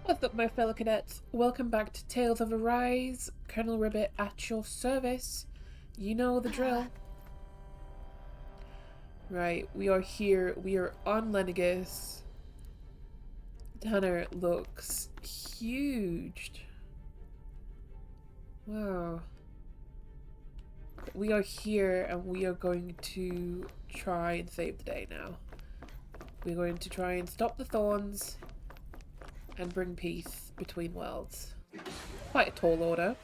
What's up, my fellow cadets? Welcome back to Tales of Arise. Colonel Ribbit at your service. You know the drill. Right, we are here. We are on Lenegis. Tanner looks huge. Wow. We are here and we are going to try and save the day now. We're going to try and stop the thorns and bring peace between worlds. Quite a tall order.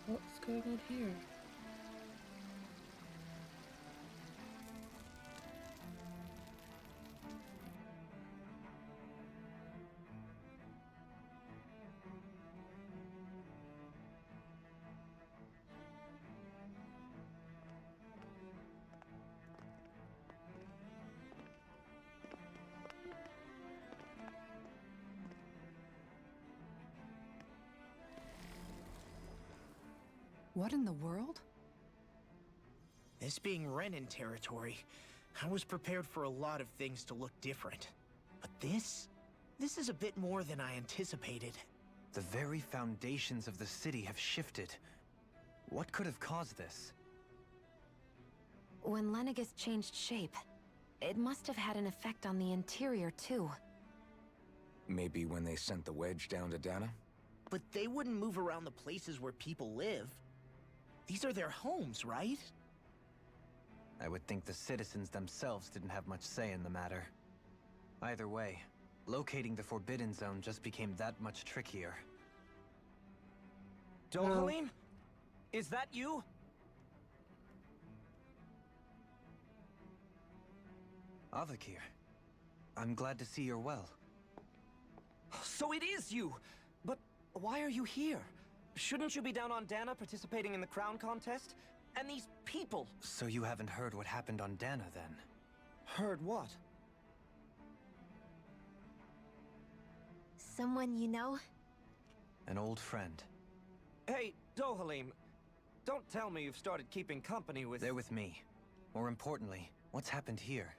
What's going on here? What in the world? This being Renan territory, I was prepared for a lot of things to look different. But this is a bit more than I anticipated. The very foundations of the city have shifted. What could have caused this? When Lenegis changed shape, it must have had an effect on the interior too. Maybe when they sent the wedge down to Dana? But they wouldn't move around the places where people live. These are their homes, right? I would think the citizens themselves didn't have much say in the matter. Either way, locating the Forbidden Zone just became that much trickier. Dohalim? Is that you? Avakir, I'm glad to see you're well. So it is you! But why are you here? Shouldn't you be down on Dana participating in the crown contest? And these people! So you haven't heard what happened on Dana then? Heard what? Someone you know? An old friend. Hey, Dohalim, don't tell me you've started keeping company with... They're with me. More importantly, what's happened here?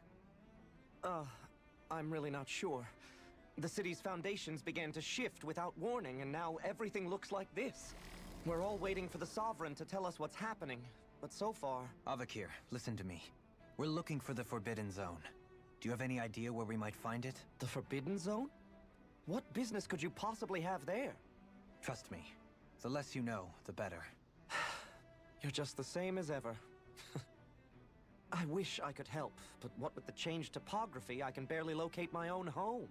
I'm really not sure. The city's foundations began to shift without warning, and now everything looks like this. We're all waiting for the Sovereign to tell us what's happening, but so far... Avakir, listen to me. We're looking for the Forbidden Zone. Do you have any idea where we might find it? The Forbidden Zone? What business could you possibly have there? Trust me. The less you know, the better. You're just the same as ever. I wish I could help, but what with the changed topography, I can barely locate my own home.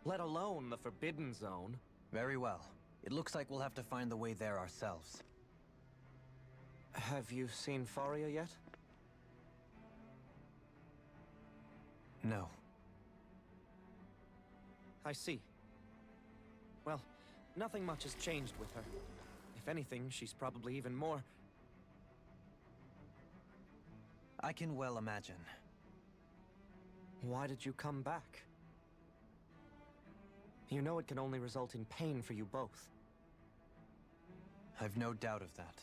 Let alone the Forbidden Zone. Very well. It looks like we'll have to find the way there ourselves. Have you seen Faria yet? No. I see. Well, nothing much has changed with her. If anything, she's probably even more... I can well imagine. Why did you come back? You know it can only result in pain for you both. I've no doubt of that.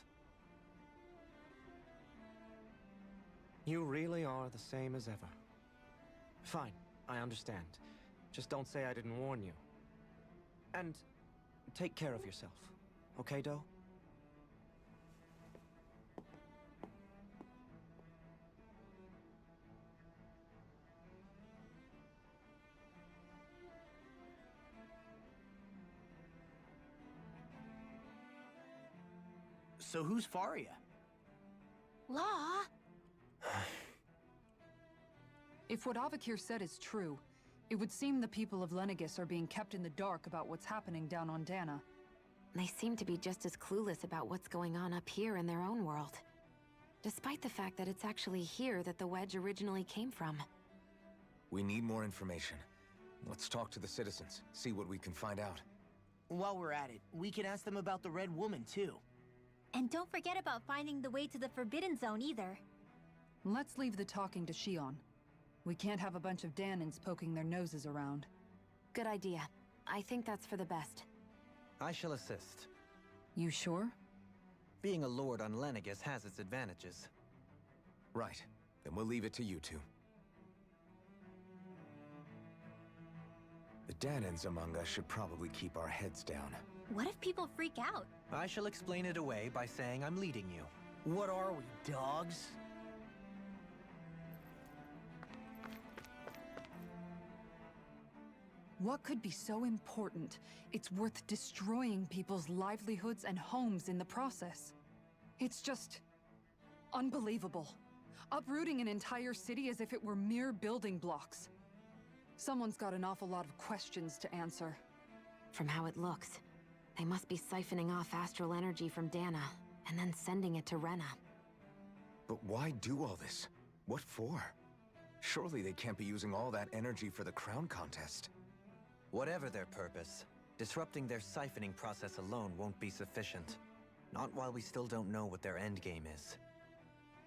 You really are the same as ever. Fine, I understand. Just don't say I didn't warn you. And take care of yourself. Okay, Doe? So who's Faria? Law? If what Avakir said is true, it would seem the people of Lenegis are being kept in the dark about what's happening down on Dana. They seem to be just as clueless about what's going on up here in their own world. Despite the fact that it's actually here that the wedge originally came from. We need more information. Let's talk to the citizens, see what we can find out. While we're at it, we can ask them about the Red Woman, too. And don't forget about finding the way to the Forbidden Zone either. Let's leave the talking to Shionne. We can't have a bunch of Danans poking their noses around. Good idea. I think that's for the best. I shall assist. You sure? Being a lord on Lenegis has its advantages. Right. Then we'll leave it to you two. The Danans among us should probably keep our heads down. What if people freak out? I shall explain it away by saying I'm leading you. What are we, dogs? What could be so important? It's worth destroying people's livelihoods and homes in the process. It's just unbelievable. Uprooting an entire city as if it were mere building blocks. Someone's got an awful lot of questions to answer. From how it looks, they must be siphoning off astral energy from Dana, and then sending it to Rena. But why do all this? What for? Surely they can't be using all that energy for the crown contest. Whatever their purpose, disrupting their siphoning process alone won't be sufficient. Not while we still don't know what their endgame is.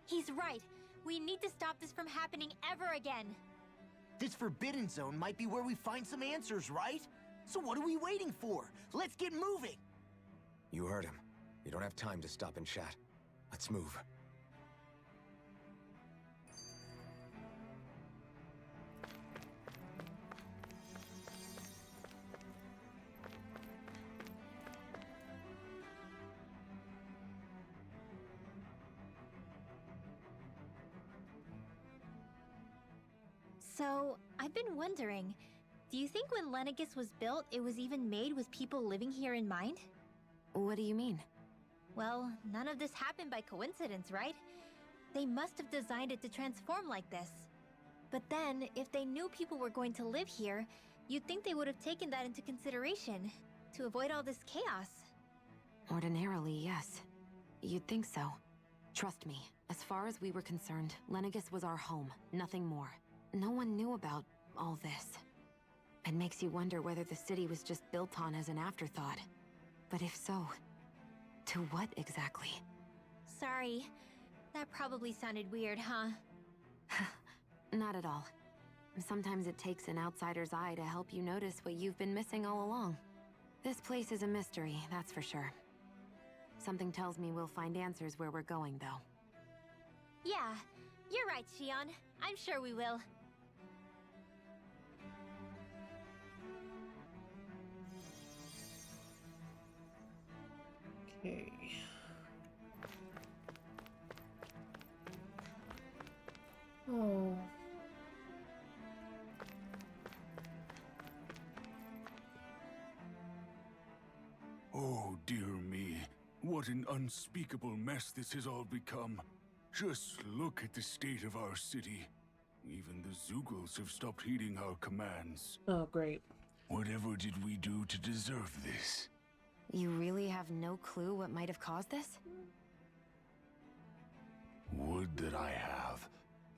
He's right. We need to stop this from happening ever again. This Forbidden Zone might be where we find some answers, right? So what are we waiting for? Let's get moving! You heard him. We don't have time to stop and chat. Let's move. So, I've been wondering, do you think when Lenegis was built, it was even made with people living here in mind? What do you mean? Well, none of this happened by coincidence, right? They must have designed it to transform like this. But then, if they knew people were going to live here, you'd think they would have taken that into consideration, to avoid all this chaos. Ordinarily, yes. You'd think so. Trust me, as far as we were concerned, Lenegis was our home, nothing more. No one knew about all this. It makes you wonder whether the city was just built on as an afterthought. But if so, to what exactly? Sorry. That probably sounded weird, huh? Not at all. Sometimes it takes an outsider's eye to help you notice what you've been missing all along. This place is a mystery, that's for sure. Something tells me we'll find answers where we're going, though. Yeah, you're right, Shionne. I'm sure we will. Okay. Oh. Oh, dear me. What an unspeakable mess this has all become. Just look at the state of our city. Even the Zeugles have stopped heeding our commands. Oh, great. Whatever did we do to deserve this? You really have no clue what might have caused this? Would that I have.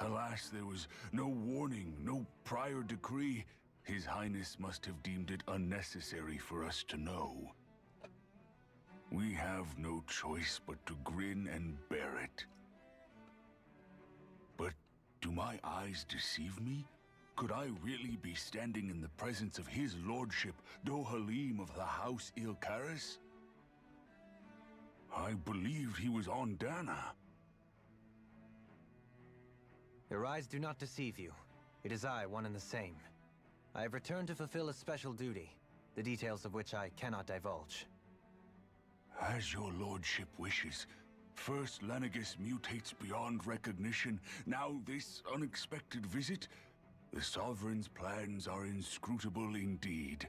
Alas, there was no warning, no prior decree. His Highness must have deemed it unnecessary for us to know. We have no choice but to grin and bear it. But do my eyes deceive me? Could I really be standing in the presence of his lordship, Dohalim of the House Ilkaris? I believed he was on Dana. Your eyes do not deceive you. It is I, one and the same. I have returned to fulfill a special duty, the details of which I cannot divulge. As your lordship wishes. First Lenegis mutates beyond recognition, now this unexpected visit. The Sovereign's plans are inscrutable indeed.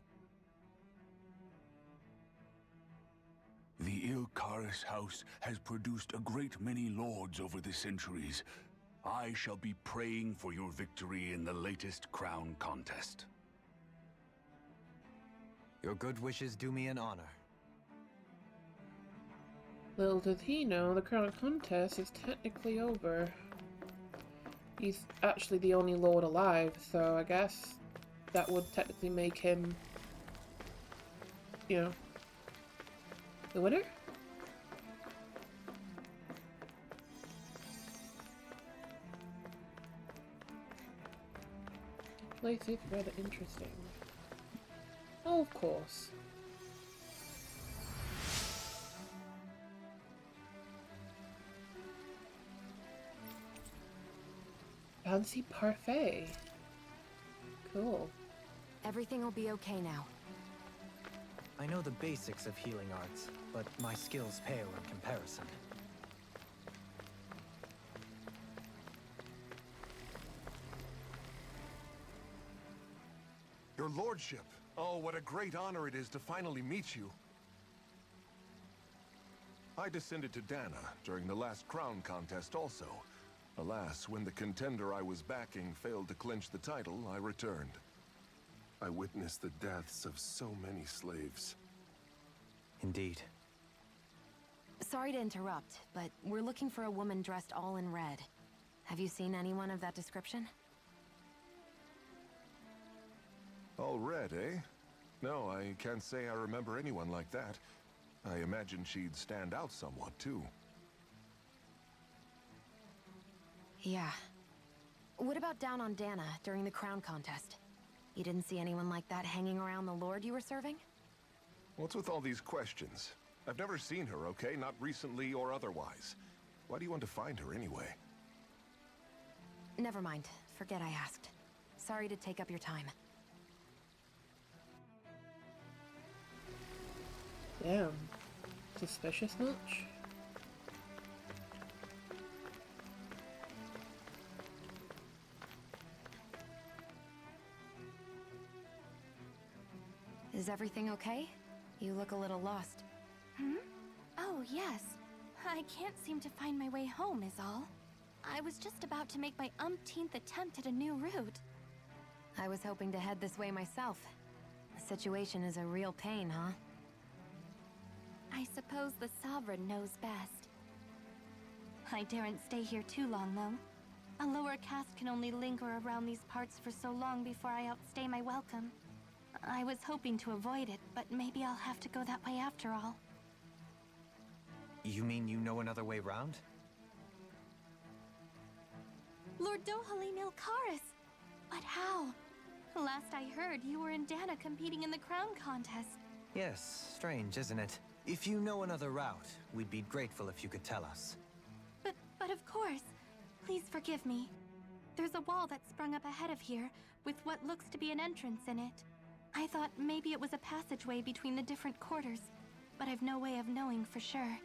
The Ilkaris house has produced a great many lords over the centuries. I shall be praying for your victory in the latest crown contest. Your good wishes do me an honor. Little did he know, the crown contest is technically over. He's actually the only lord alive, so I guess that would technically make him, you know, the winner? The place is rather interesting. Oh, of course. Fancy parfait. Cool. Everything will be okay now. I know the basics of healing arts, but my skills pale in comparison. Your lordship. Oh, what a great honor it is to finally meet you. I descended to Dana during the last crown contest also. Alas, when the contender I was backing failed to clinch the title, I returned. I witnessed the deaths of so many slaves. Indeed. Sorry to interrupt, but we're looking for a woman dressed all in red. Have you seen anyone of that description? All red, eh? No, I can't say I remember anyone like that. I imagine she'd stand out somewhat, too. Yeah. What about down on Dana during the crown contest? You didn't see anyone like that hanging around the lord you were serving? What's with all these questions? I've never seen her, okay? Not recently or otherwise. Why do you want to find her anyway? Never mind. Forget I asked. Sorry to take up your time. Damn. Suspicious much? Is everything okay? You look a little lost. Hmm? Oh, yes. I can't seem to find my way home is all. I was just about to make my umpteenth attempt at a new route. I was hoping to head this way myself. The situation is a real pain, huh? I suppose the Sovereign knows best. I daren't stay here too long, though. A lower caste can only linger around these parts for so long before I outstay my welcome. I was hoping to avoid it, but maybe I'll have to go that way after all. You mean you know another way round? Lord Dohalim Ilkaris! But how? Last I heard, you were in Dana competing in the crown contest. Yes, strange, isn't it? If you know another route, we'd be grateful if you could tell us. But of course. Please forgive me. There's a wall that sprung up ahead of here, with what looks to be an entrance in it. I thought maybe it was a passageway between the different quarters, but I've no way of knowing for sure.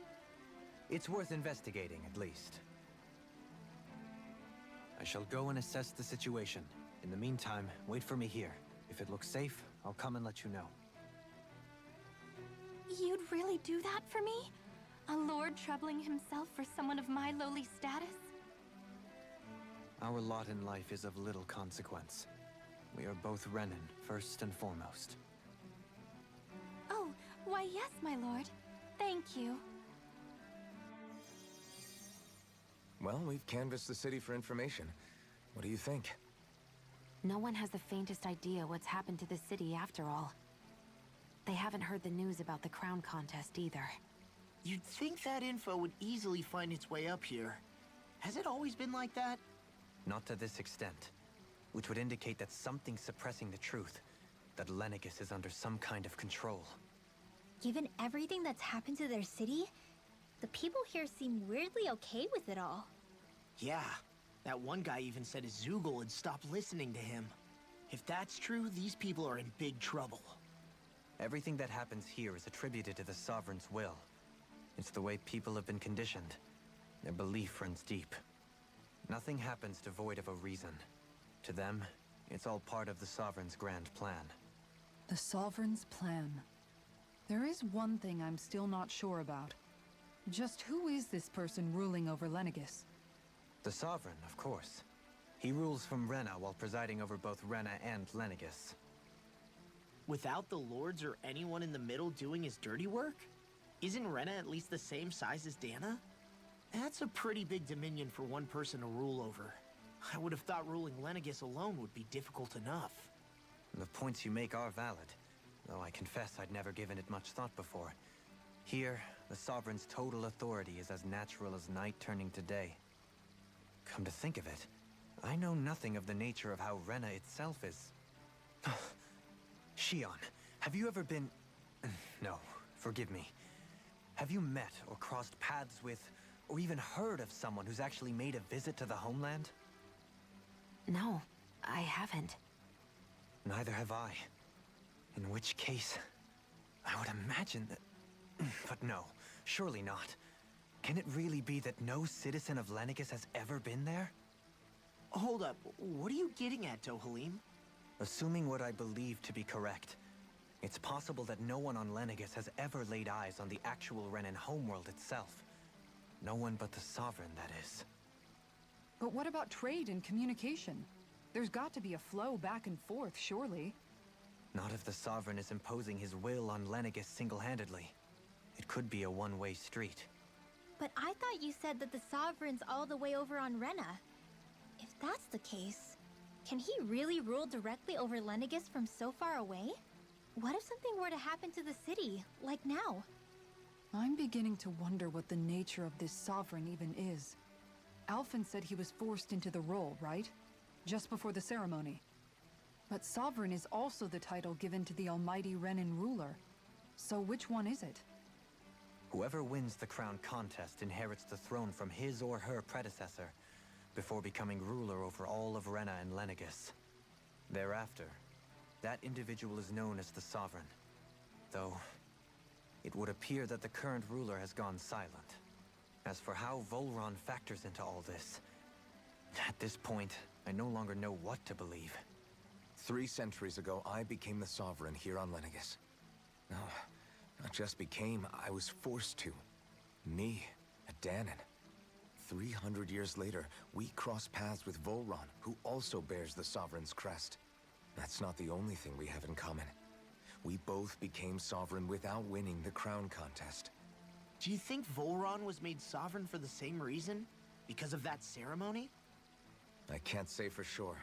It's worth investigating, at least. I shall go and assess the situation. In the meantime, wait for me here. If it looks safe, I'll come and let you know. You'd really do that for me? A lord troubling himself for someone of my lowly status? Our lot in life is of little consequence. We are both Renan, first and foremost. Oh, why yes, my lord. Thank you. Well, we've canvassed the city for information. What do you think? No one has the faintest idea what's happened to the city after all. They haven't heard the news about the crown contest either. You'd think that info would easily find its way up here. Has it always been like that? Not to this extent. Which would indicate that something's suppressing the truth. That Lenegis is under some kind of control. Given everything that's happened to their city, the people here seem weirdly okay with it all. Yeah. That one guy even said his Zoogle had stopped listening to him. If that's true, these people are in big trouble. Everything that happens here is attributed to the Sovereign's will. It's the way people have been conditioned. Their belief runs deep. Nothing happens devoid of a reason. To them, it's all part of the Sovereign's grand plan. The Sovereign's plan. There is one thing I'm still not sure about. Just who is this person ruling over Lenegis? The Sovereign, of course. He rules from Rena while presiding over both Rena and Lenegis. Without the lords or anyone in the middle doing his dirty work? Isn't Rena at least the same size as Dana? That's a pretty big dominion for one person to rule over. I would have thought ruling Lenegis alone would be difficult enough. The points you make are valid, though I confess I'd never given it much thought before. Here, the Sovereign's total authority is as natural as night turning to day. Come to think of it, I know nothing of the nature of how Rena itself is. Shionne, Have you ever been... No, forgive me. Have you met or crossed paths with, or even heard of someone who's actually made a visit to the homeland? No, I haven't. Neither have I. In which case, I would imagine that... But no, surely not. Can it really be that no citizen of Lenegis has ever been there? Hold up, what are you getting at, Dohalim? Assuming what I believe to be correct, it's possible that no one on Lenegis has ever laid eyes on the actual Renan homeworld itself. No one but the Sovereign, that is. But what about trade and communication? There's got to be a flow back and forth, surely. Not if the Sovereign is imposing his will on Lenegis single-handedly. It could be a one-way street. But I thought you said that the Sovereign's all the way over on Rena. If that's the case, can he really rule directly over Lenegis from so far away? What if something were to happen to the city, like now? I'm beginning to wonder what the nature of this Sovereign even is. Alphen said he was forced into the role, right? Just before the ceremony. But Sovereign is also the title given to the almighty Renan ruler. So which one is it? Whoever wins the crown contest inherits the throne from his or her predecessor, before becoming ruler over all of Rena and Lenegis. Thereafter, that individual is known as the Sovereign. Though, it would appear that the current ruler has gone silent. As for how Volron factors into all this, at this point, I no longer know what to believe. 3 centuries ago, I became the Sovereign here on Lenegis. No, not just became, I was forced to. Me, a Danon. 300 years later, we cross paths with Volron, who also bears the Sovereign's crest. That's not the only thing we have in common. We both became Sovereign without winning the crown contest. Do you think Volron was made sovereign for the same reason? Because of that ceremony? I can't say for sure,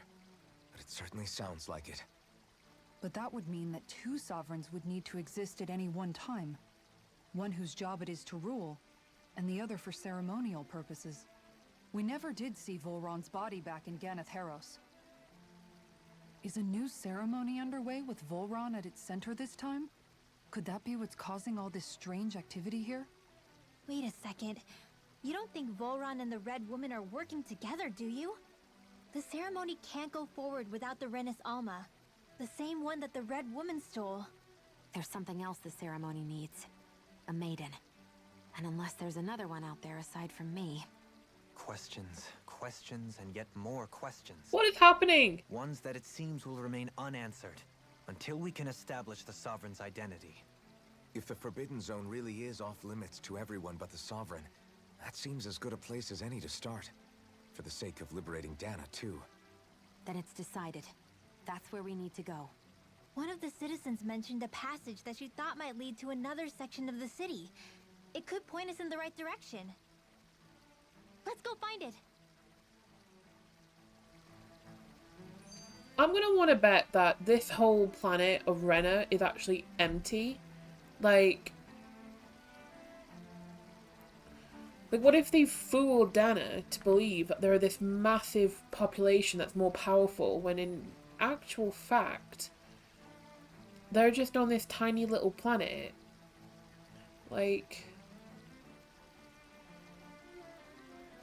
but it certainly sounds like it. But that would mean that 2 sovereigns would need to exist at any one time. One whose job it is to rule, and the other for ceremonial purposes. We never did see Volron's body back in Ganatheros. Is a new ceremony underway with Volron at its center this time? Could that be what's causing all this strange activity here? Wait a second. You don't think Volron and the Red Woman are working together, do you? The ceremony can't go forward without the Renis Alma. The same one that the Red Woman stole. There's something else the ceremony needs. A maiden. And unless there's another one out there aside from me... Questions, questions, and yet more questions. What is happening? Ones that it seems will remain unanswered, until we can establish the Sovereign's identity. If the Forbidden Zone really is off limits to everyone but the Sovereign, that seems as good a place as any to start. For the sake of liberating Dana, too. Then it's decided. That's where we need to go. One of the citizens mentioned a passage that she thought might lead to another section of the city. It could point us in the right direction. Let's go find it. I'm gonna want to bet that this whole planet of Rena is actually empty. Like what if they fooled Dana to believe that there are this massive population that's more powerful, when in actual fact, they're just on this tiny little planet? Like...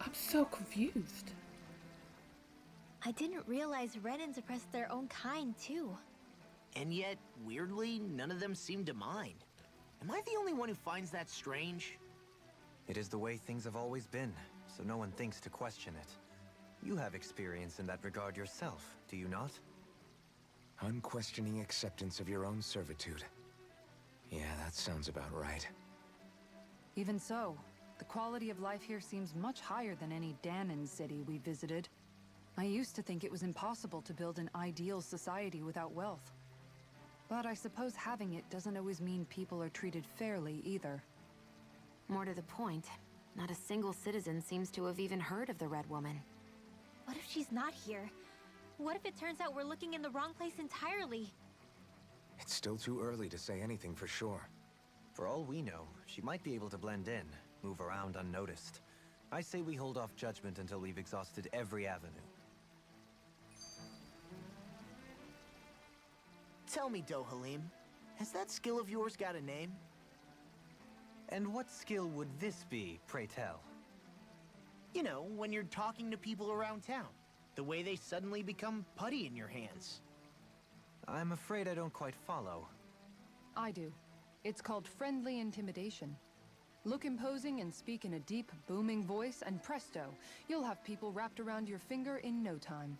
I'm so confused. I didn't realize Renans oppressed their own kind, too. And yet, weirdly, none of them seem to mind. Am I the only one who finds that strange? It is the way things have always been, so no one thinks to question it. You have experience in that regard yourself, do you not? Unquestioning acceptance of your own servitude. Yeah, that sounds about right. Even so, the quality of life here seems much higher than any Danon city we visited. I used to think it was impossible to build an ideal society without wealth. But I suppose having it doesn't always mean people are treated fairly either. More to the point, not a single citizen seems to have even heard of the Red Woman. What if she's not here? What if it turns out we're looking in the wrong place entirely? It's still too early to say anything for sure. For all we know, she might be able to blend in, move around unnoticed. I say we hold off judgment until we've exhausted every avenue. Tell me, Dohalim, has that skill of yours got a name? And what skill would this be, pray tell? You know, when you're talking to people around town. The way they suddenly become putty in your hands. I'm afraid I don't quite follow. I do. It's called friendly intimidation. Look imposing and speak in a deep, booming voice, and presto, you'll have people wrapped around your finger in no time.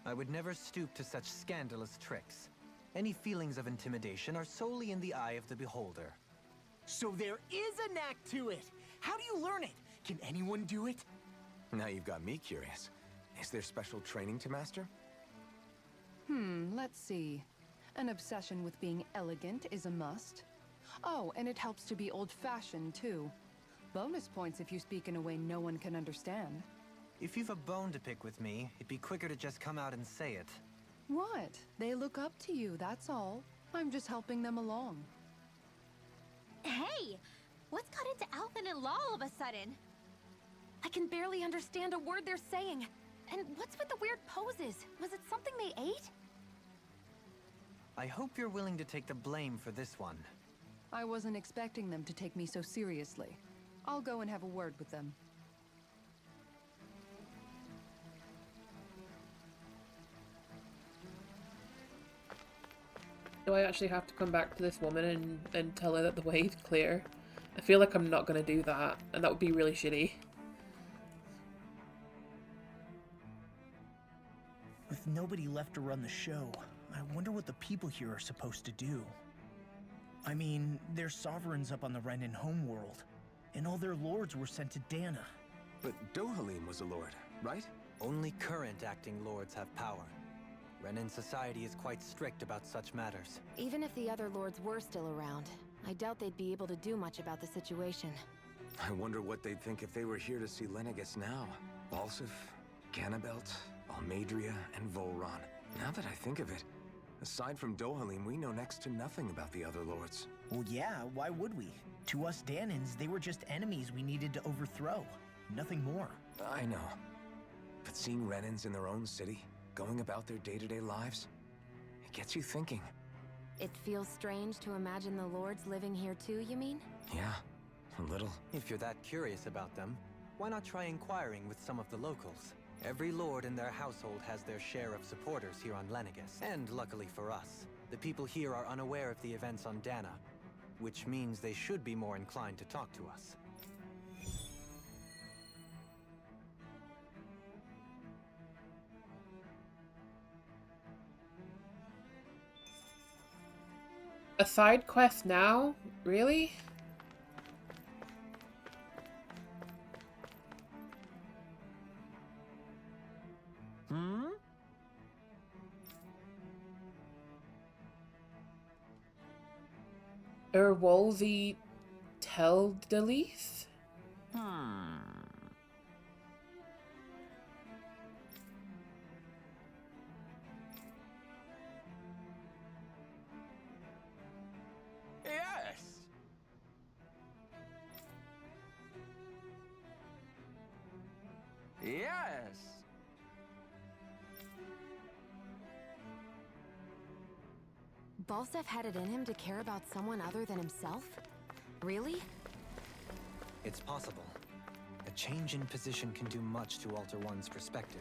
I would never stoop to such scandalous tricks. Any feelings of intimidation are solely in the eye of the beholder. So there is a knack to it! How do you learn it? Can anyone do it? Now you've got me curious. Is there special training to master? Let's see. An obsession with being elegant is a must. Oh, and it helps to be old-fashioned, too. Bonus points if you speak in a way no one can understand. If you've a bone to pick with me, it'd be quicker to just come out and say it. What? They look up to you, that's all. I'm just helping them along. Hey! What's got into Alvin and Law all of a sudden? I can barely understand a word they're saying. And what's with the weird poses? Was it something they ate? I hope you're willing to take the blame for this one. I wasn't expecting them to take me so seriously. I'll go and have a word with them. Do I actually have to come back to this woman and tell her that the way is clear? I feel like I'm not going to do that, and that would be really shitty. With nobody left to run the show, I wonder what the people here are supposed to do. I mean, there's sovereigns up on the Renan homeworld, and all their lords were sent to Dana. But Dohalim was a lord, right? Only current acting lords have power. Renan society is quite strict about such matters. Even if the other lords were still around, I doubt they'd be able to do much about the situation. I wonder what they'd think if they were here to see Lenegis now. Balsif, Ganabelt, Almadria, and Volron. Now that I think of it, aside from Dohalim, we know next to nothing about the other lords. Well, yeah, why would we? To us Danans, they were just enemies we needed to overthrow. Nothing more. I know. But seeing Renans in their own city, going about their day-to-day lives, it gets you thinking. It feels strange to imagine the lords living here too, you mean? Yeah, a little. If you're that curious about them, why not try inquiring with some of the locals? Every lord in their household has their share of supporters here on Lenegis. And luckily for us, the people here are unaware of the events on Dana, which means they should be more inclined to talk to us. A side quest now? Really? Wolsey Teldalis? Yes! Yes! Balsef had it in him to care about someone other than himself? Really? It's possible. A change in position can do much to alter one's perspective.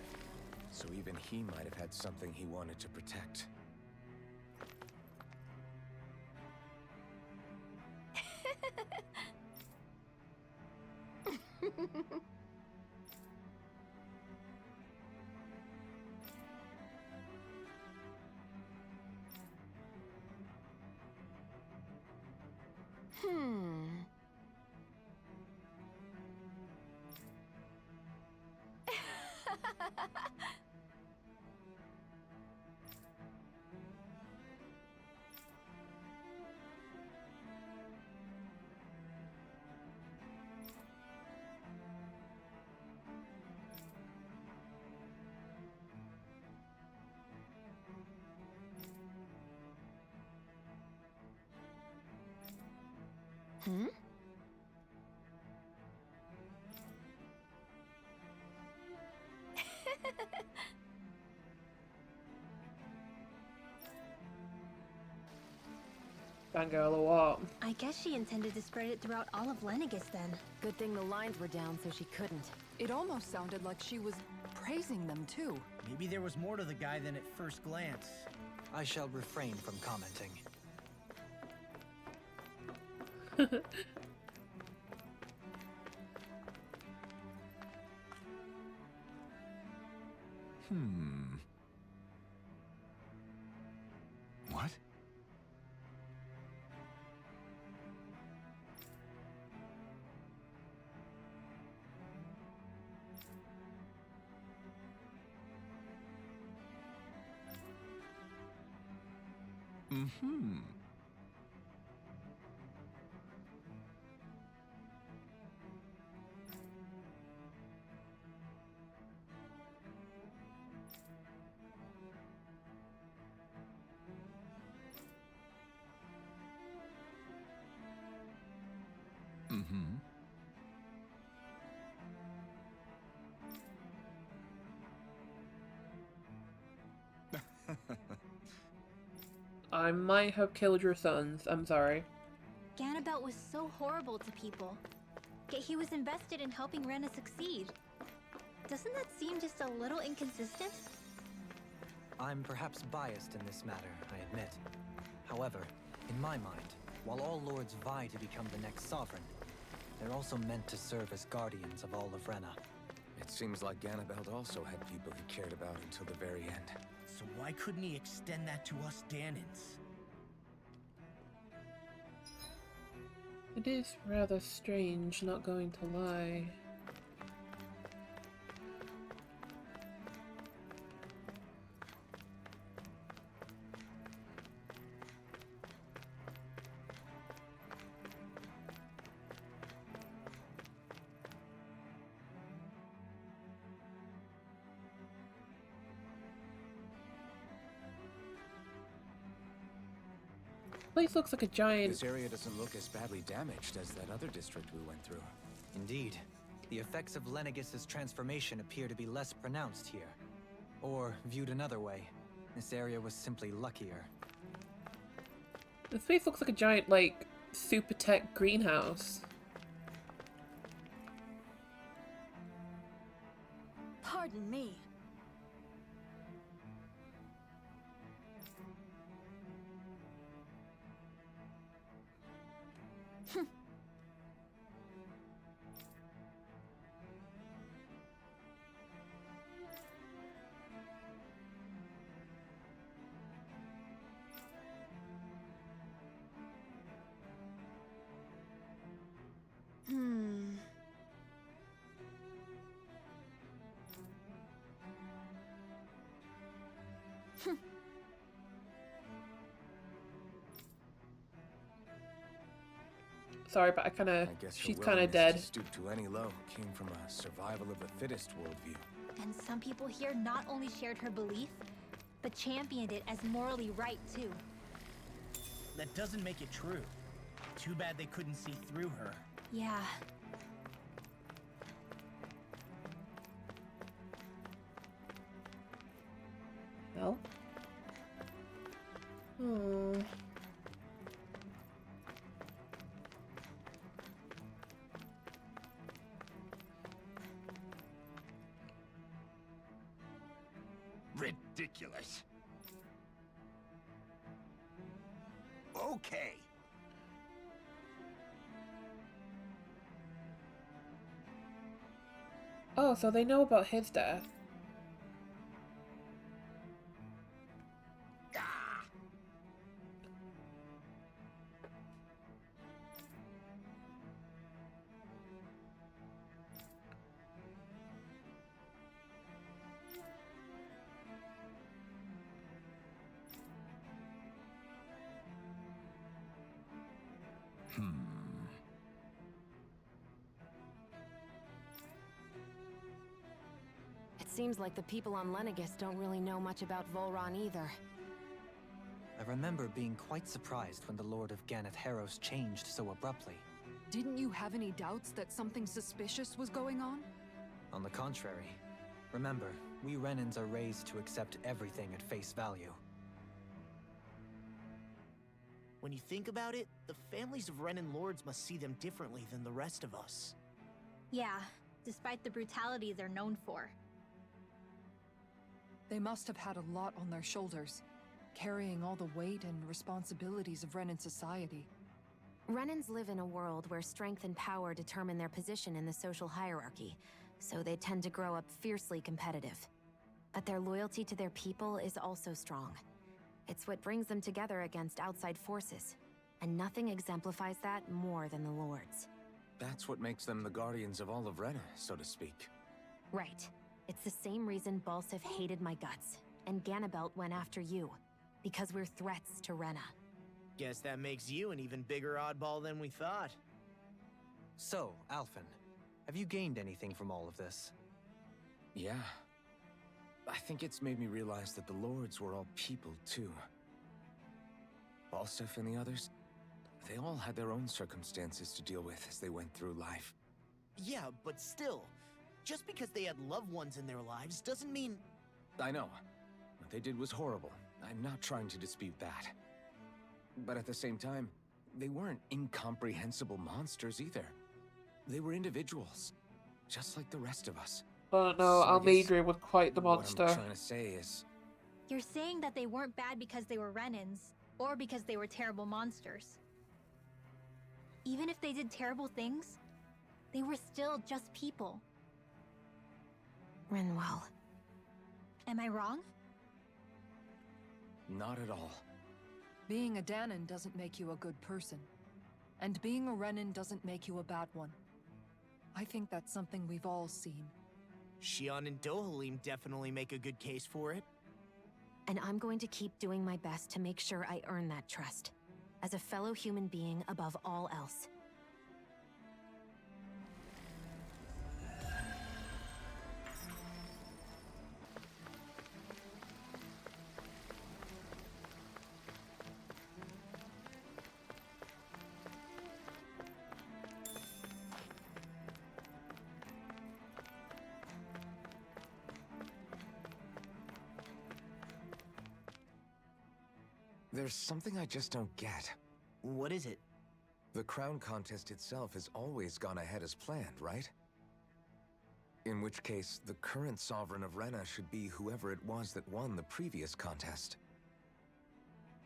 So even he might have had something he wanted to protect. Fangirl or what? I guess she intended to spread it throughout all of Lenegis then. Good thing the lines were down so she couldn't. It almost sounded like she was praising them too. Maybe there was more to the guy than at first glance. I shall refrain from commenting. What? I might have killed your sons. I'm sorry. Ganabelt was so horrible to people. Yet he was invested in helping Rena succeed. Doesn't that seem just a little inconsistent? I'm perhaps biased in this matter, I admit. However, in my mind, while all lords vie to become the next sovereign, they're also meant to serve as guardians of all of Rena. It seems like Ganabelt also had people he cared about until the very end. So why couldn't he extend that to us Danans? It is rather strange, not going to lie. Place looks like a giant. This area doesn't look as badly damaged as that other district we went through. Indeed. The effects of Lenegis' transformation appear to be less pronounced here. Or, viewed another way, this area was simply luckier. This place looks like a giant, like, super tech greenhouse. Pardon me. Sorry, but she's kind of dead. To stoop to any low came from a survival of the fittest worldview. And some people here not only shared her belief, but championed it as morally right too. That doesn't make it true. Too bad they couldn't see through her. Yeah. Well. Hmm. Ridiculous. Okay. Oh, so they know about his death. It seems like the people on Lenegis don't really know much about Volron either. I remember being quite surprised when the Lord of Ganath Harros changed so abruptly. Didn't you have any doubts that something suspicious was going on? On the contrary. Remember, we Renans are raised to accept everything at face value. When you think about it, the families of Renan lords must see them differently than the rest of us. Yeah, despite the brutality they're known for. They must have had a lot on their shoulders, carrying all the weight and responsibilities of Renan society. Renans live in a world where strength and power determine their position in the social hierarchy, so they tend to grow up fiercely competitive. But their loyalty to their people is also strong. It's what brings them together against outside forces, and nothing exemplifies that more than the Lords. That's what makes them the guardians of all of Rena, so to speak. Right. It's the same reason Balsif hated my guts, and Ganabelt went after you, because we're threats to Rena. Guess that makes you an even bigger oddball than we thought. So, Alphen, have you gained anything from all of this? Yeah. I think it's made me realize that the Lords were all people, too. Balsif and the others, they all had their own circumstances to deal with as they went through life. Yeah, but still, just because they had loved ones in their lives doesn't mean... I know. What they did was horrible. I'm not trying to dispute that. But at the same time, they weren't incomprehensible monsters either. They were individuals, just like the rest of us. Oh no, So I guess Almidri was quite the monster. What I'm trying to say is... You're saying that they weren't bad because they were Renans, or because they were terrible monsters. Even if they did terrible things, they were still just people. Rinwell. Am I wrong? Not at all. Being a Danon doesn't make you a good person. And being a Renan doesn't make you a bad one. I think that's something we've all seen. Shionne and Dohalim definitely make a good case for it. And I'm going to keep doing my best to make sure I earn that trust. As a fellow human being above all else. There's something I just don't get. What is it? The crown contest itself has always gone ahead as planned, right? In which case, the current sovereign of Rena should be whoever it was that won the previous contest.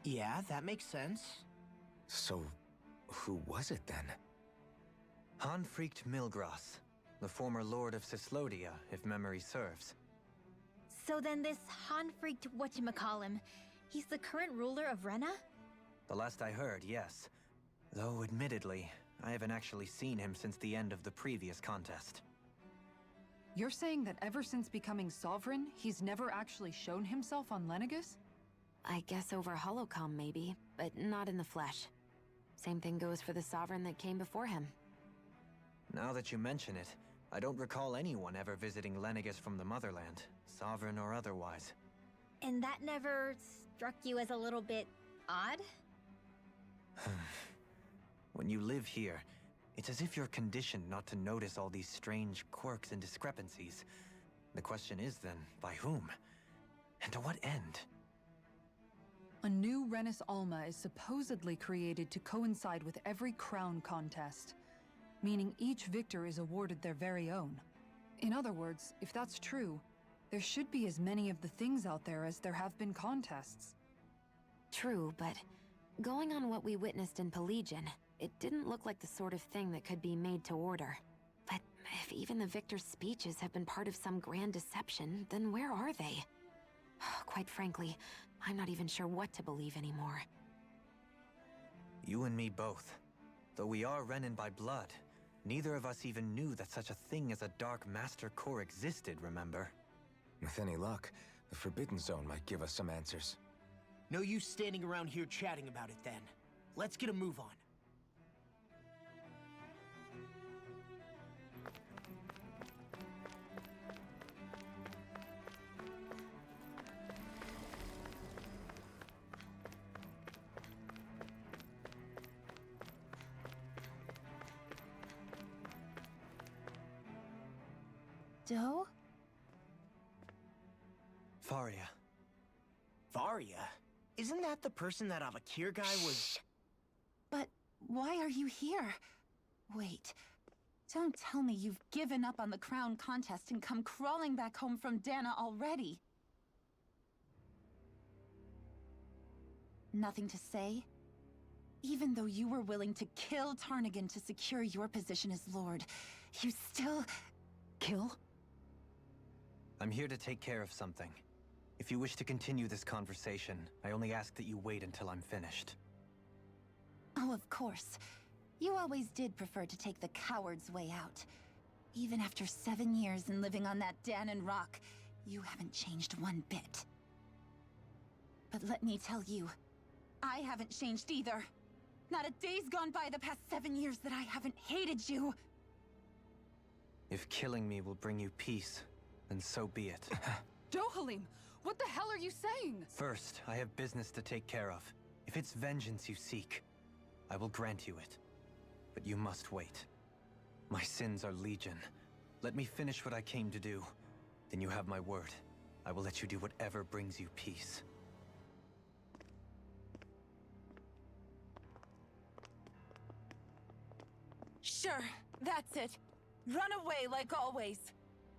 Yeah, that makes sense. So, who was it then? Hanfricht Milgras, the former Lord of Cislodia, if memory serves. So then this Hanfricht whatchamacallem, he's the current ruler of Rena? The last I heard, yes. Though, admittedly, I haven't actually seen him since the end of the previous contest. You're saying that ever since becoming sovereign, he's never actually shown himself on Lenegis? I guess over holocom maybe, but not in the flesh. Same thing goes for the sovereign that came before him. Now that you mention it, I don't recall anyone ever visiting Lenegis from the motherland, sovereign or otherwise. And that never struck you as a little bit odd? When you live here, it's as if you're conditioned not to notice all these strange quirks and discrepancies. The question is then, by whom? And to what end? A new Renis Alma is supposedly created to coincide with every crown contest, meaning each victor is awarded their very own. In other words, if that's true, there should be as many of the things out there as there have been contests. True, but going on what we witnessed in Pelagian, it didn't look like the sort of thing that could be made to order. But if even the victor's speeches have been part of some grand deception, then where are they? Quite frankly, I'm not even sure what to believe anymore. You and me both. Though we are Renan by blood, neither of us even knew that such a thing as a Dark Master Core existed, remember? With any luck, the Forbidden Zone might give us some answers. No use standing around here chatting about it then. Let's get a move on. Doe? Faria. Varia? Isn't that the person that Avakir guy was... But why are you here? Wait, don't tell me you've given up on the crown contest and come crawling back home from Dana already. Nothing to say? Even though you were willing to kill Tarnigan to secure your position as Lord, you still... Kill? I'm here to take care of something. If you wish to continue this conversation, I only ask that you wait until I'm finished. Oh, of course. You always did prefer to take the coward's way out. Even after 7 years and living on that Danon rock, you haven't changed one bit. But let me tell you, I haven't changed either. Not a day's gone by the past 7 years that I haven't hated you. If killing me will bring you peace, then so be it. Dohalim, what the hell are you saying? First, I have business to take care of. If it's vengeance you seek, I will grant you it. But you must wait. My sins are legion. Let me finish what I came to do. Then you have my word. I will let you do whatever brings you peace. Sure, that's it. Run away like always.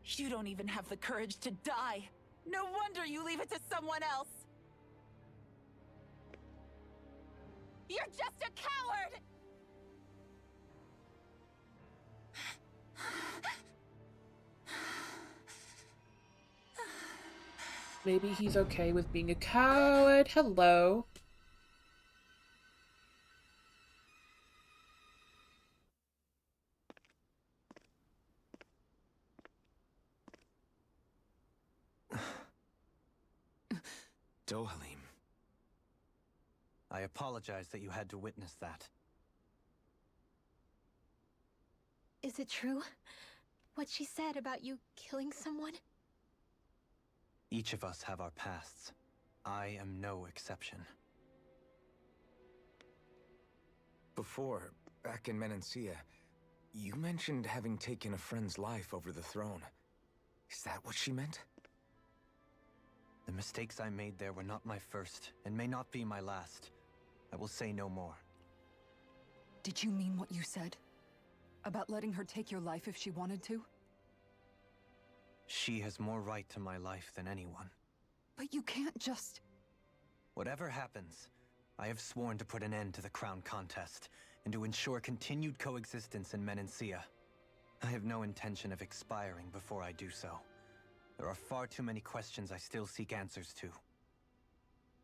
You don't even have the courage to die. No wonder you leave it to someone else. You're just a coward! Maybe he's okay with being a coward. Hello. Dohalim. I apologize that you had to witness that. Is it true? What she said about you killing someone? Each of us have our pasts. I am no exception. Before, back in Menancia, you mentioned having taken a friend's life over the throne. Is that what she meant? The mistakes I made there were not my first, and may not be my last. I will say no more. Did you mean what you said? About letting her take your life if she wanted to? She has more right to my life than anyone. But you can't just... Whatever happens, I have sworn to put an end to the crown contest, and to ensure continued coexistence in Menancia. I have no intention of expiring before I do so. There are far too many questions I still seek answers to.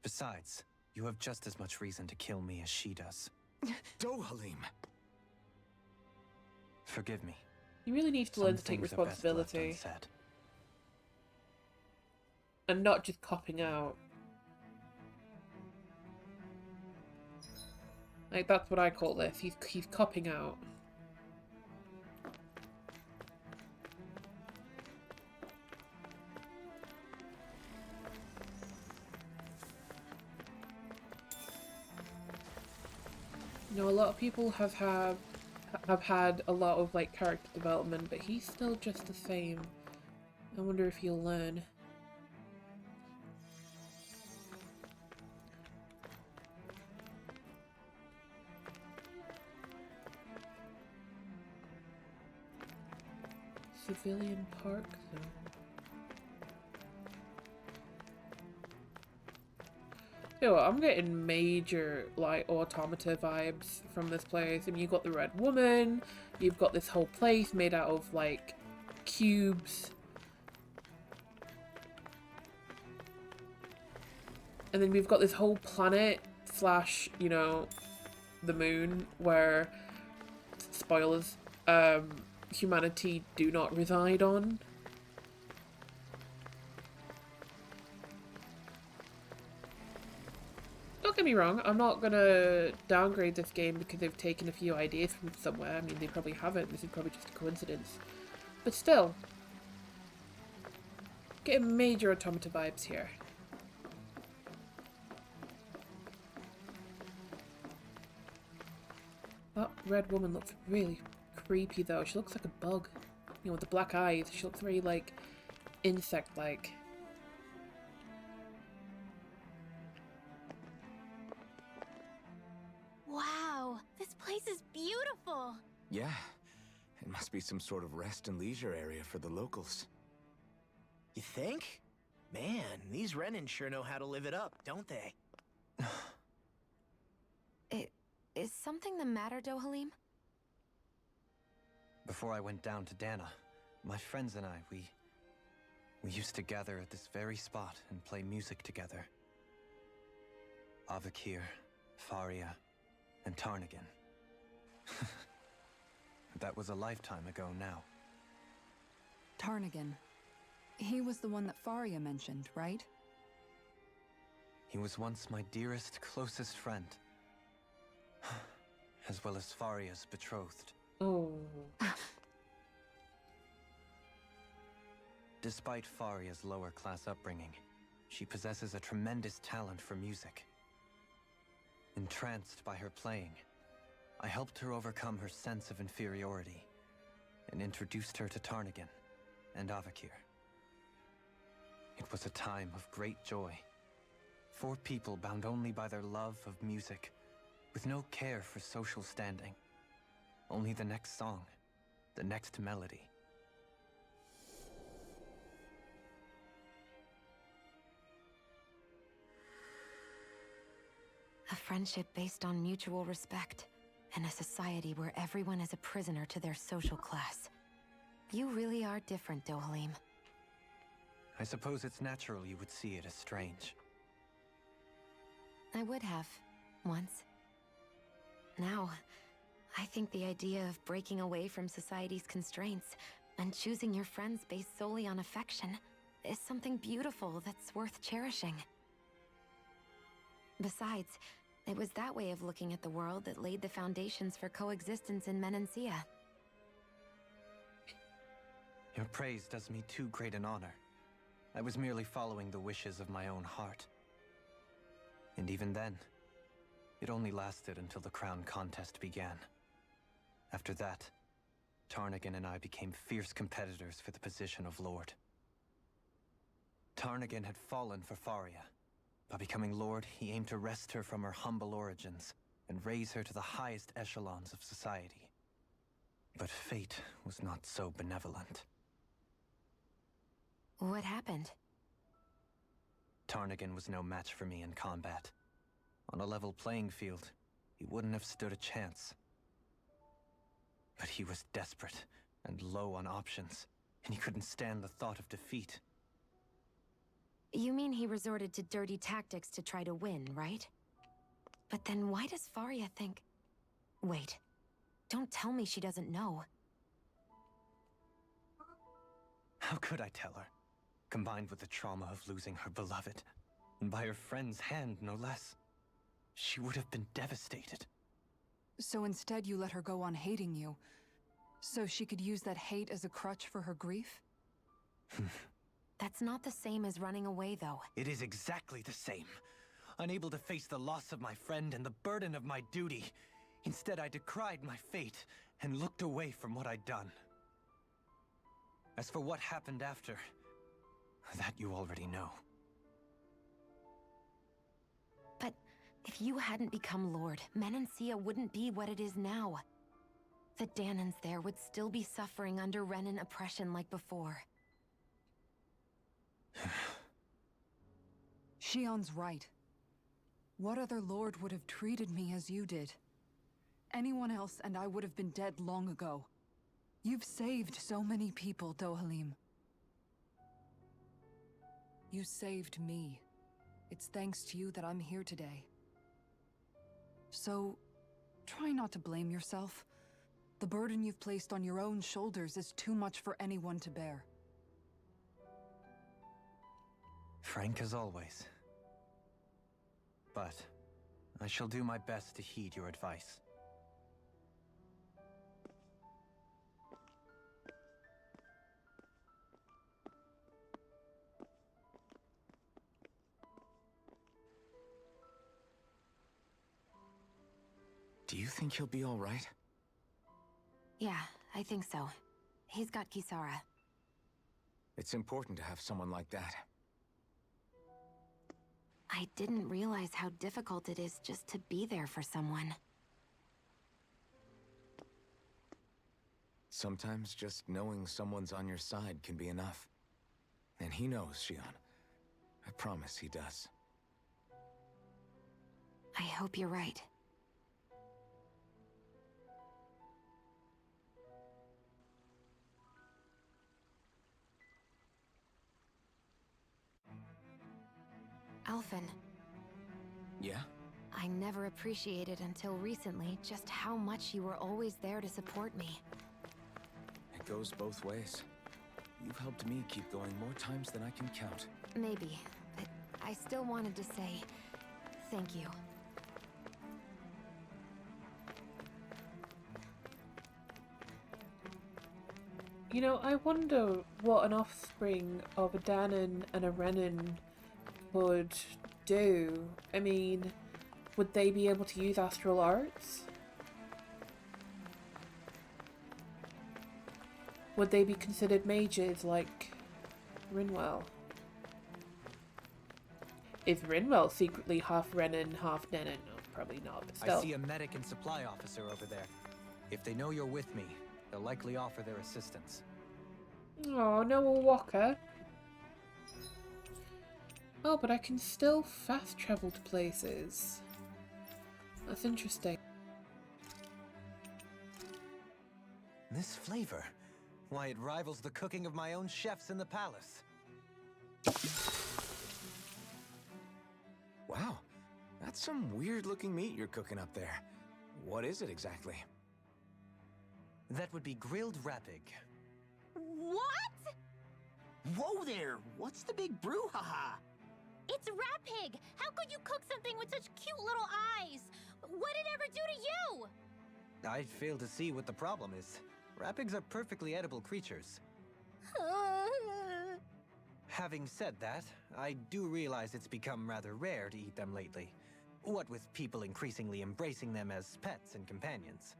Besides, you have just as much reason to kill me as she does. Dohalim! Forgive me. You really need to Some learn to take things are best left responsibility. unsaid. And not just copping out. Like, that's what I call this. He's copping out. You know, a lot of people have had a lot of like character development, but he's still just the same. I wonder if he'll learn. Civilian park, though. You know what, I'm getting major, like, automata vibes from this place. I mean, you've got the Red Woman, you've got this whole place made out of, like, cubes. And then we've got this whole planet slash, you know, the moon, where, spoilers, humanity do not reside on. Don't get me wrong, I'm not gonna downgrade this game because they've taken a few ideas from somewhere. I mean, they probably haven't. This is probably just a coincidence. But still, getting major automata vibes here. That red woman looks really creepy though. She looks like a bug. You know, with the black eyes. She looks very, like, insect-like. Wow, Yeah, it must be some sort of rest and leisure area for the locals. You think? Man, these Renan sure know how to live it up, don't they? Is something the matter, Dohalim? Before I went down to Dana, my friends and I, we used to gather at this very spot and play music together. Avakir, Faria, and Tarnagan. That was a lifetime ago now. Tarnagan. He was the one that Faria mentioned, right? He was once my dearest, closest friend. As well as Faria's betrothed. Oh. Despite Faria's lower-class upbringing, she possesses a tremendous talent for music. Entranced by her playing, I helped her overcome her sense of inferiority and introduced her to Tarnagan and Avakir. It was a time of great joy. 4 people bound only by their love of music, with no care for social standing. Only the next song, the next melody. A friendship based on mutual respect, and a society where everyone is a prisoner to their social class. You really are different, Dohalim. I suppose it's natural you would see it as strange. I would have, once. Now, I think the idea of breaking away from society's constraints and choosing your friends based solely on affection is something beautiful that's worth cherishing. Besides, it was that way of looking at the world that laid the foundations for coexistence in Menancia. Your praise does me too great an honor. I was merely following the wishes of my own heart. And even then, it only lasted until the crown contest began. After that, Tarnagan and I became fierce competitors for the position of Lord. Tarnagan had fallen for Faria. By becoming Lord, he aimed to wrest her from her humble origins and raise her to the highest echelons of society. But fate was not so benevolent. What happened? Tarnagan was no match for me in combat. On a level playing field, he wouldn't have stood a chance. But he was desperate and low on options, and he couldn't stand the thought of defeat. You mean he resorted to dirty tactics to try to win, right? But then why does Faria think... Wait, don't tell me she doesn't know. How could I tell her? Combined with the trauma of losing her beloved, and by her friend's hand, no less. She would have been devastated. So instead you let her go on hating you, so she could use that hate as a crutch for her grief? That's not the same as running away, though. It is exactly the same. Unable to face the loss of my friend and the burden of my duty. Instead, I decried my fate and looked away from what I'd done. As for what happened after, that you already know. But if you hadn't become Lord, Menancia wouldn't be what it is now. The Danans there would still be suffering under Renan oppression like before. Shionne's right. What other lord would have treated me as you did? Anyone else and I would have been dead long ago. You've saved so many people, Dohalim. You saved me. It's thanks to you that I'm here today. So, try not to blame yourself. The burden you've placed on your own shoulders is too much for anyone to bear. Frank as always. But I shall do my best to heed your advice. Do you think he'll be all right? Yeah, I think so. He's got Kisara. It's important to have someone like that. I didn't realize how difficult it is just to be there for someone. Sometimes just knowing someone's on your side can be enough. And he knows, Shionne. I promise he does. I hope you're right. Alphen. Yeah? I never appreciated until recently just how much you were always there to support me. It goes both ways. You've helped me keep going more times than I can count. Maybe, but I still wanted to say thank you. You know, I wonder what an offspring of a Danon and a Renan would do. I mean, would they be able to use astral arts? Would they be considered mages like Rinwell? Is Rinwell secretly half Renan, half Denon? No, probably not, but still. I see a medic and supply officer over there. If they know you're with me, they'll likely offer their assistance. Oh, no, a walker. Oh, but I can still fast travel to places. That's interesting. This flavor, why, it rivals the cooking of my own chefs in the palace. Wow, that's some weird-looking meat you're cooking up there. What is it exactly? That would be grilled rapig. What? Whoa there! What's the big brouhaha? It's Rapig! How could you cook something with such cute little eyes? What did it ever do to you? I fail to see what the problem is. Rapigs are perfectly edible creatures. Having said that, I do realize it's become rather rare to eat them lately. What with people increasingly embracing them as pets and companions.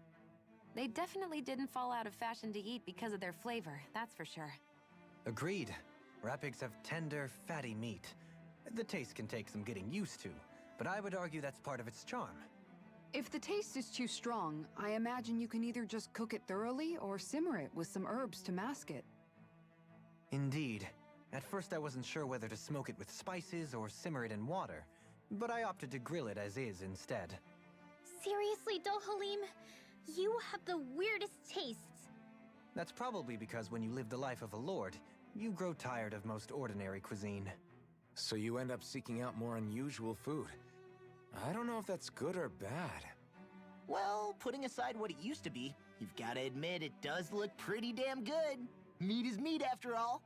They definitely didn't fall out of fashion to eat because of their flavor, that's for sure. Agreed. Rapigs have tender, fatty meat. The taste can take some getting used to, but I would argue that's part of its charm. If the taste is too strong, I imagine you can either just cook it thoroughly or simmer it with some herbs to mask it. Indeed. At first I wasn't sure whether to smoke it with spices or simmer it in water, but I opted to grill it as is instead. Seriously, Dohalim? You have the weirdest tastes. That's probably because when you live the life of a lord, you grow tired of most ordinary cuisine. So you end up seeking out more unusual food. I don't know if that's good or bad. Well, putting aside what it used to be, you've got to admit it does look pretty damn good. Meat is meat, after all.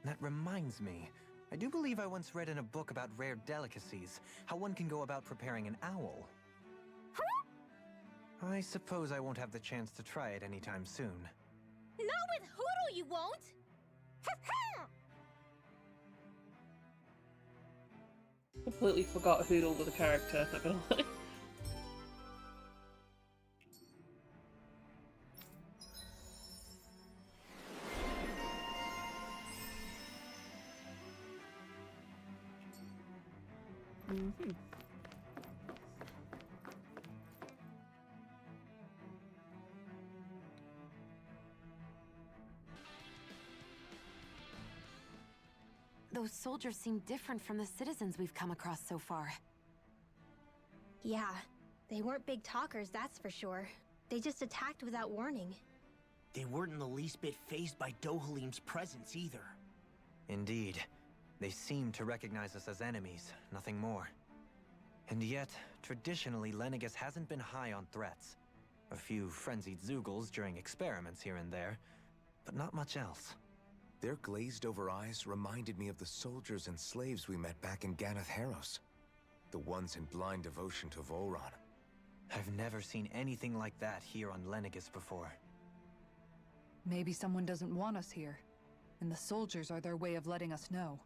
That reminds me. I do believe I once read in a book about rare delicacies, how one can go about preparing an owl. I suppose I won't have the chance to try it anytime soon. Not with Hoodle, you won't! Completely forgot Hoodle was a character, not gonna lie. Mm-hmm. Those soldiers seem different from the citizens we've come across so far. Yeah, they weren't big talkers, that's for sure. They just attacked without warning. They weren't in the least bit fazed by Dohalim's presence either. Indeed. They seem to recognize us as enemies, nothing more. And yet, traditionally, Lenegis hasn't been high on threats. A few frenzied Zeugles during experiments here and there, but not much else. Their glazed-over eyes reminded me of the soldiers and slaves we met back in Ganath Harros. The ones in blind devotion to Volron. I've never seen anything like that here on Lenegis before. Maybe someone doesn't want us here, and the soldiers are their way of letting us know.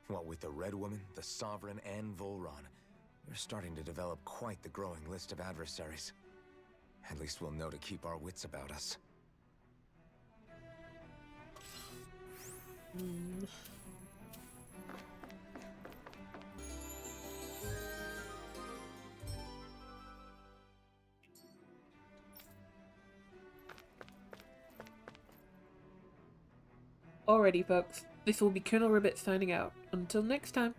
What with the Red Woman, the Sovereign, and Volron, we're starting to develop quite the growing list of adversaries. At least we'll know to keep our wits about us. Alrighty folks, this will be Colonel Ribbit signing out. Until next time.